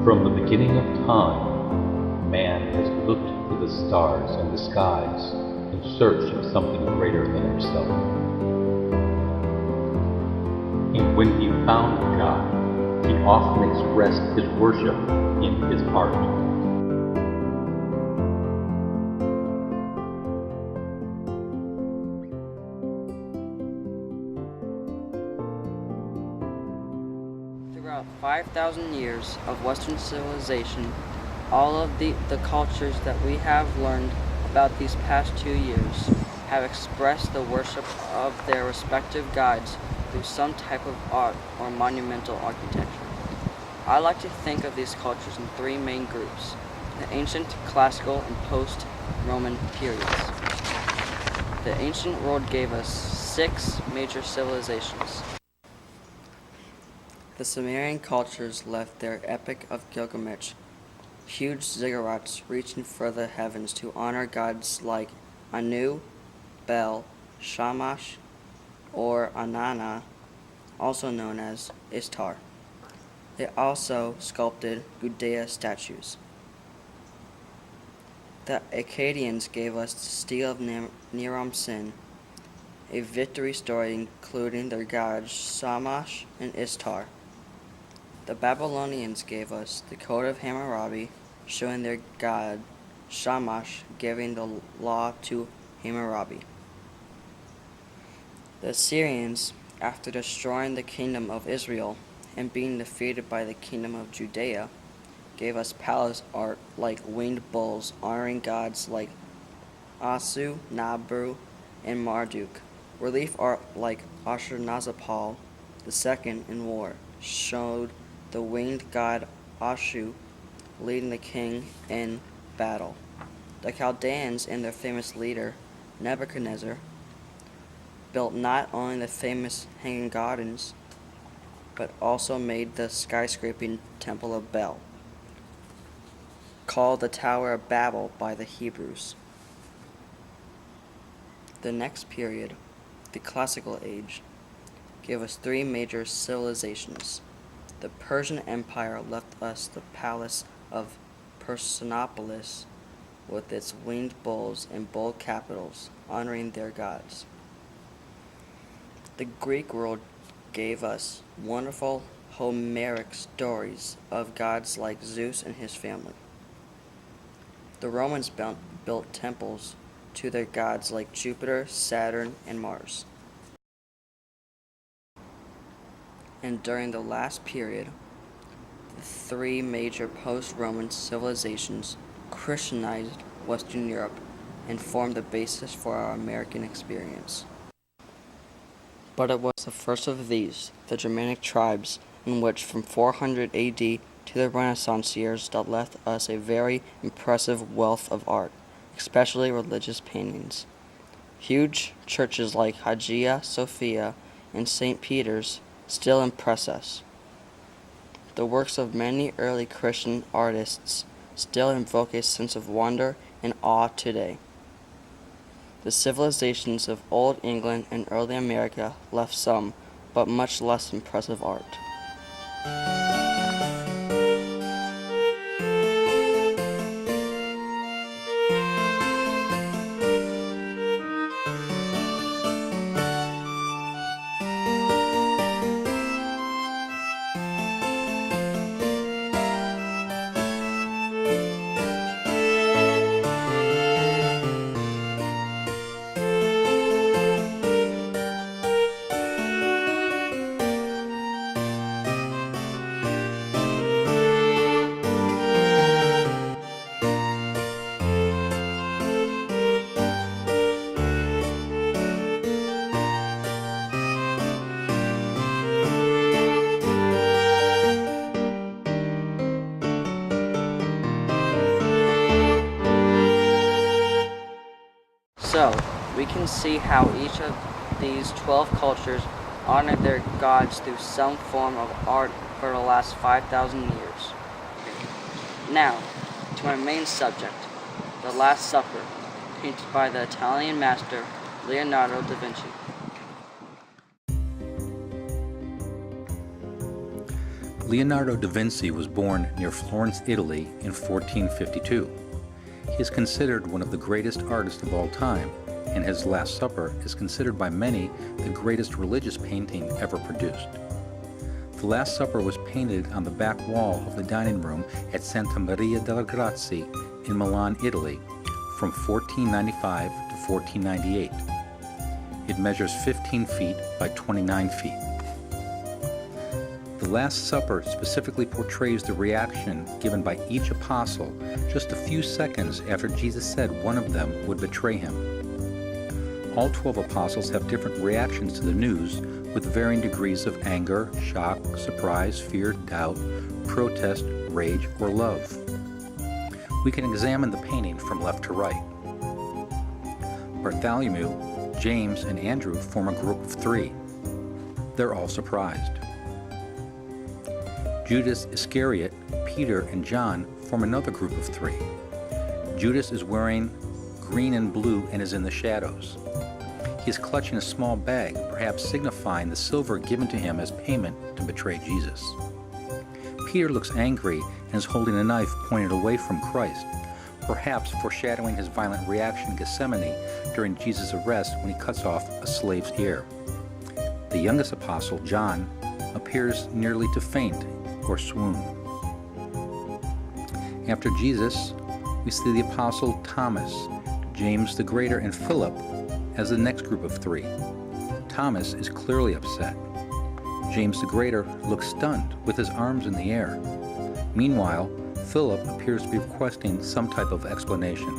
From the beginning of time, man has looked to the stars and the skies in search of something greater than himself. And when he found God, he often expressed his worship in his art. Throughout 5,000 years of Western civilization, all of the cultures that we have learned about these past 2 years have expressed the worship of their respective gods through some type of art or monumental architecture. I like to think of these cultures in 3 main groups: the ancient, classical, and post-Roman periods. The ancient world gave us 6 major civilizations. The Sumerian cultures left their Epic of Gilgamesh, huge ziggurats reaching for the heavens to honor gods like Anu, Bel, Shamash, or Anana, also known as Ishtar. They also sculpted Gudea statues. The Akkadians gave us the Stele of Niram-Sin, a victory story including their gods Shamash and Ishtar. The Babylonians gave us the Code of Hammurabi, showing their god Shamash giving the law to Hammurabi. The Assyrians, after destroying the kingdom of Israel and being defeated by the kingdom of Judea, gave us palace art like winged bulls honoring gods like Asu, Nabru, and Marduk. Relief art like Ashurnazarpal II in war showed the winged god Ashu leading the king in battle. The Chaldeans and their famous leader, Nebuchadnezzar, built not only the famous Hanging Gardens, but also made the skyscraping Temple of Bel, called the Tower of Babel by the Hebrews. The next period, the Classical Age, gave us 3 major civilizations. The Persian Empire left us the palace of Persepolis with its winged bulls and bold capitals honoring their gods. The Greek world gave us wonderful Homeric stories of gods like Zeus and his family. The Romans built temples to their gods like Jupiter, Saturn, and Mars. And during the last period, the 3 major post-Roman civilizations Christianized Western Europe and formed the basis for our American experience. But it was the first of these, the Germanic tribes, in which from 400 AD to the Renaissance years that left us a very impressive wealth of art, especially religious paintings. Huge churches like Hagia Sophia and St. Peter's still impress us. The works of many early Christian artists still invoke a sense of wonder and awe today. The civilizations of Old England and early America left some, but much less impressive art. So, we can see how each of these 12 cultures honored their gods through some form of art for the last 5,000 years. Now, to my main subject, The Last Supper, painted by the Italian master Leonardo DaVinci. Leonardo DaVinci was born near Florence, Italy in 1452. He is considered one of the greatest artists of all time, and his Last Supper is considered by many the greatest religious painting ever produced. The Last Supper was painted on the back wall of the dining room at Santa Maria delle Grazie in Milan, Italy, from 1495 to 1498. It measures 15 feet by 29 feet. The Last Supper specifically portrays the reaction given by each apostle just a few seconds after Jesus said one of them would betray him. All 12 apostles have different reactions to the news with varying degrees of anger, shock, surprise, fear, doubt, protest, rage, or love. We can examine the painting from left to right. Bartholomew, James, and Andrew form a group of 3. They're all surprised. Judas Iscariot, Peter, and John form another group of 3. Judas is wearing green and blue and is in the shadows. He is clutching a small bag, perhaps signifying the silver given to him as payment to betray Jesus. Peter looks angry and is holding a knife pointed away from Christ, perhaps foreshadowing his violent reaction in Gethsemane during Jesus' arrest when he cuts off a slave's ear. The youngest apostle, John, appears nearly to faint or swoon. After Jesus, we see the apostle Thomas, James the Greater, and Philip as the next group of 3. Thomas is clearly upset. James the Greater looks stunned with his arms in the air. Meanwhile, Philip appears to be requesting some type of explanation.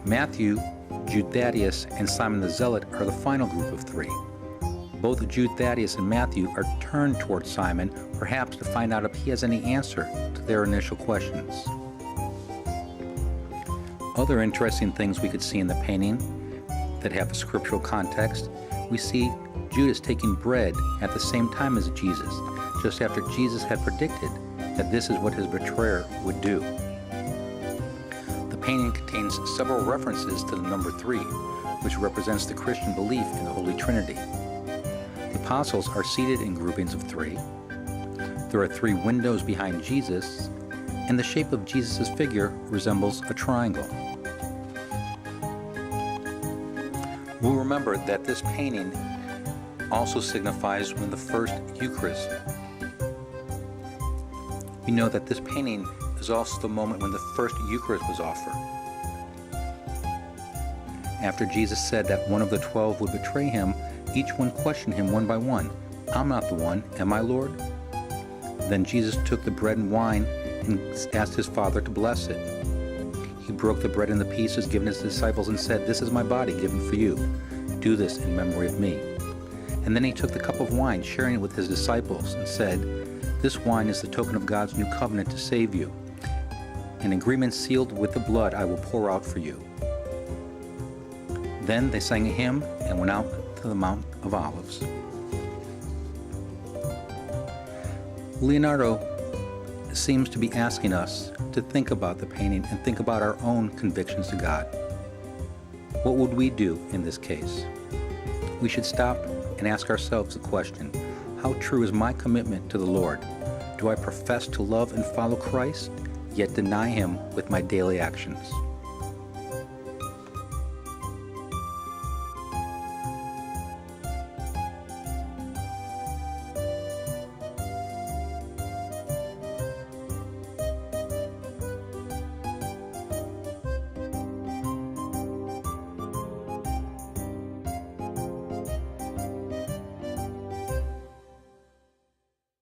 Matthew, Jude Thaddeus, and Simon the Zealot are the final group of 3. Both Jude Thaddeus and Matthew are turned towards Simon, perhaps to find out if he has any answer to their initial questions. Other interesting things we could see in the painting that have a scriptural context, we see Judas taking bread at the same time as Jesus, just after Jesus had predicted that this is what his betrayer would do. The painting contains several references to the number 3, which represents the Christian belief in the Holy Trinity. The apostles are seated in groupings of 3. There are 3 windows behind Jesus, and the shape of Jesus' figure resembles a triangle. We'll remember that this painting also signifies when the first Eucharist. We know that this painting is also the moment when the first Eucharist was offered. After Jesus said that one of the 12 would betray him, each one questioned him one by one. "I'm not the one, am I, Lord?" Then Jesus took the bread and wine and asked his Father to bless it. He broke the bread into pieces, given his disciples, and said, "This is my body given for you. Do this in memory of me." And then he took the cup of wine, sharing it with his disciples, and said, "This wine is the token of God's new covenant to save you. An agreement sealed with the blood I will pour out for you." Then they sang a hymn and went out to the Mount of Olives. Leonardo seems to be asking us to think about the painting and think about our own convictions to God. What would we do in this case? We should stop and ask ourselves the question, how true is my commitment to the Lord? Do I profess to love and follow Christ, yet deny him with my daily actions?